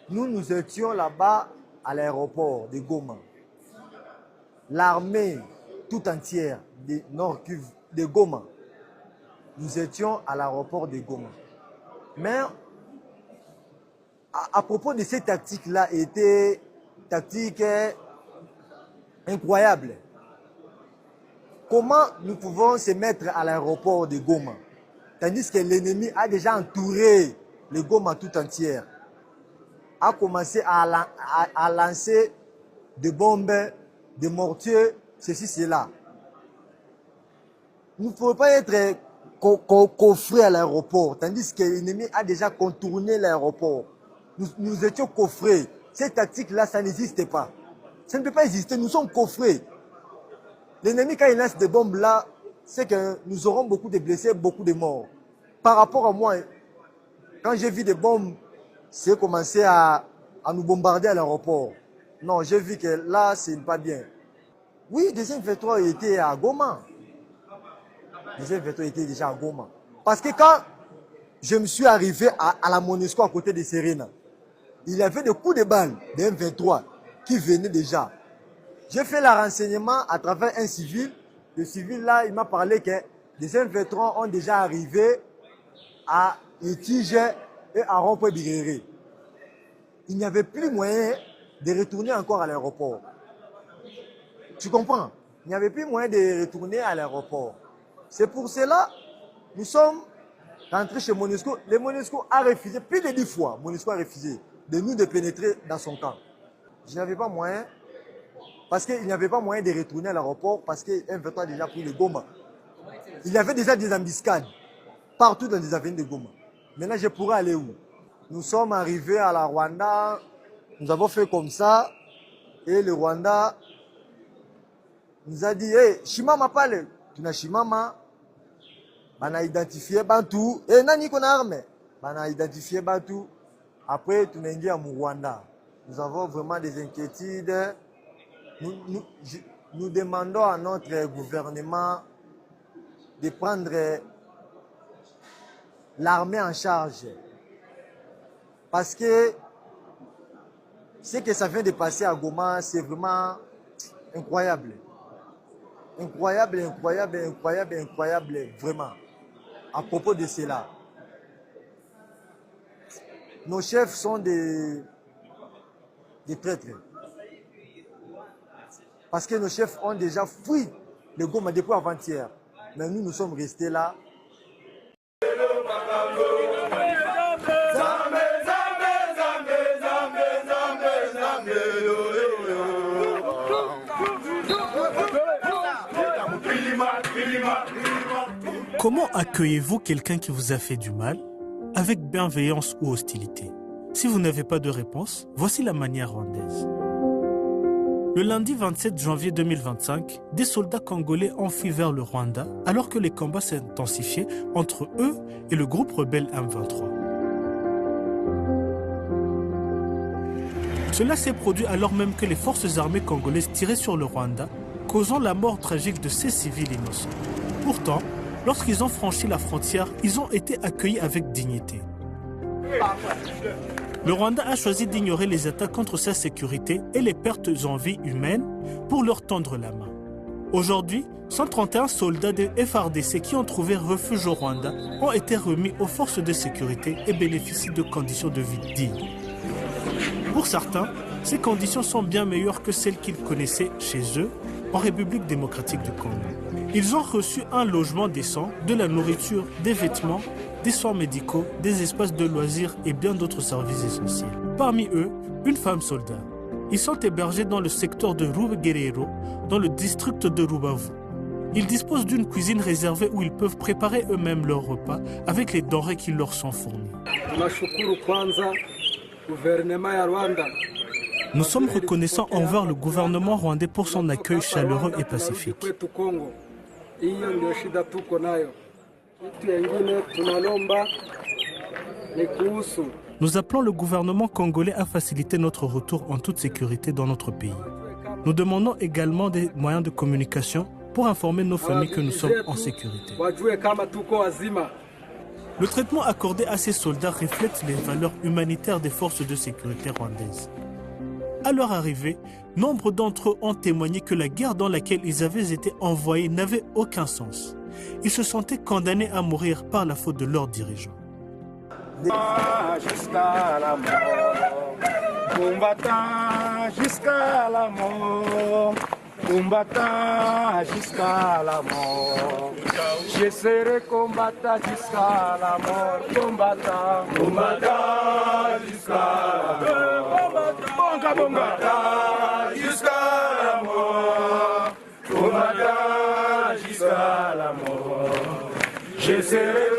Nous étions là-bas à l'aéroport de Goma. L'armée tout entière de Nord Kivu, de Goma, nous étions à l'aéroport de Goma. Mais à propos de ces tactiques-là, étaient tactiques incroyables. Comment nous pouvons se mettre à l'aéroport de Goma, tandis que l'ennemi a déjà entouré le Goma tout entière, a commencé à lancer des bombes, des mortiers, ceci, cela. Nous ne pouvons pas être coffrés à l'aéroport, tandis que l'ennemi a déjà contourné l'aéroport. Nous étions coffrés. Cette tactique-là, ça n'existe pas. Ça ne peut pas exister, nous sommes coffrés. L'ennemi, quand il lance des bombes là, c'est que nous aurons beaucoup de blessés, beaucoup de morts. Par rapport à moi, quand j'ai vu des bombes, c'est commencé à nous bombarder à l'aéroport. Non, j'ai vu que là, c'est pas bien. Oui, des M23 étaient à Goma. Les M23 étaient déjà à Goma. Parce que quand je me suis arrivé à la MONUSCO à côté de Serena, il y avait des coups de balles des M23 qui venaient déjà. J'ai fait le renseignement à travers un civil. Le civil là, il m'a parlé que les M23 ont déjà arrivé à Itige et à Rond-Point-Biréré. Il n'y avait plus moyen de retourner encore à l'aéroport. Tu comprends? Il n'y avait plus moyen de retourner à l'aéroport. C'est pour cela que nous sommes rentrés chez MONUSCO. Le MONUSCO a refusé, plus de 10 fois, MONUSCO a refusé de nous de pénétrer dans son camp. Je n'avais pas moyen, parce qu'il n'y avait pas moyen de retourner à l'aéroport, parce que M23 a déjà pris le Goma. Il y avait déjà des embuscades partout dans les avenues de Goma. Maintenant, je pourrais aller où? Nous sommes arrivés à la Rwanda, nous avons fait comme ça, et le Rwanda nous a dit, hey, Shimama parle. Tu n'as Shimama, on a identifié Bantou, et Nani qu'on a armé, on a identifié Bantou. Après, tu n'as à Rwanda. Nous avons vraiment des inquiétudes. Nous demandons à notre gouvernement de prendre l'armée en charge. Parce que ce que ça vient de passer à Goma, c'est vraiment incroyable. Incroyable, incroyable, incroyable, incroyable, vraiment. À propos de cela. Nos chefs sont des traîtres. Parce que nos chefs ont déjà fui le Goma depuis avant-hier. Mais nous, nous sommes restés là. Comment accueillez-vous quelqu'un qui vous a fait du mal, avec bienveillance ou hostilité? Si vous n'avez pas de réponse, voici la manière rwandaise. Le lundi 27 janvier 2025, des soldats congolais ont fui vers le Rwanda alors que les combats s'intensifiaient entre eux et le groupe rebelle M23. Cela s'est produit alors même que les forces armées congolaises tiraient sur le Rwanda, causant la mort tragique de 6 civils innocents. Pourtant, lorsqu'ils ont franchi la frontière, ils ont été accueillis avec dignité. Le Rwanda a choisi d'ignorer les attaques contre sa sécurité et les pertes en vie humaines pour leur tendre la main. Aujourd'hui, 131 soldats de FARDC qui ont trouvé refuge au Rwanda ont été remis aux forces de sécurité et bénéficient de conditions de vie dignes. Pour certains, ces conditions sont bien meilleures que celles qu'ils connaissaient chez eux, en République démocratique du Congo. Ils ont reçu un logement décent, de la nourriture, des vêtements, des soins médicaux, des espaces de loisirs et bien d'autres services essentiels. Parmi eux, une femme soldat. Ils sont hébergés dans le secteur de Rubegerero, dans le district de Rubavu. Ils disposent d'une cuisine réservée où ils peuvent préparer eux-mêmes leurs repas avec les denrées qui leur sont fournies. Nous sommes reconnaissants envers le gouvernement rwandais pour son accueil chaleureux et pacifique. Nous appelons le gouvernement congolais à faciliter notre retour en toute sécurité dans notre pays. Nous demandons également des moyens de communication pour informer nos familles que nous sommes en sécurité. Le traitement accordé à ces soldats reflète les valeurs humanitaires des forces de sécurité rwandaises. À leur arrivée, nombre d'entre eux ont témoigné que la guerre dans laquelle ils avaient été envoyés n'avait aucun sens. Ils se sentaient condamnés à mourir par la faute de leurs dirigeants. Jusqu'à la mort, combattant jusqu'à la mort, combattant jusqu'à la mort. Je serai combattant jusqu'à la mort, combattant, combattant jusqu'à la mort, combattant jusqu'à la mort, combattant jusqu'à la mort. Je serai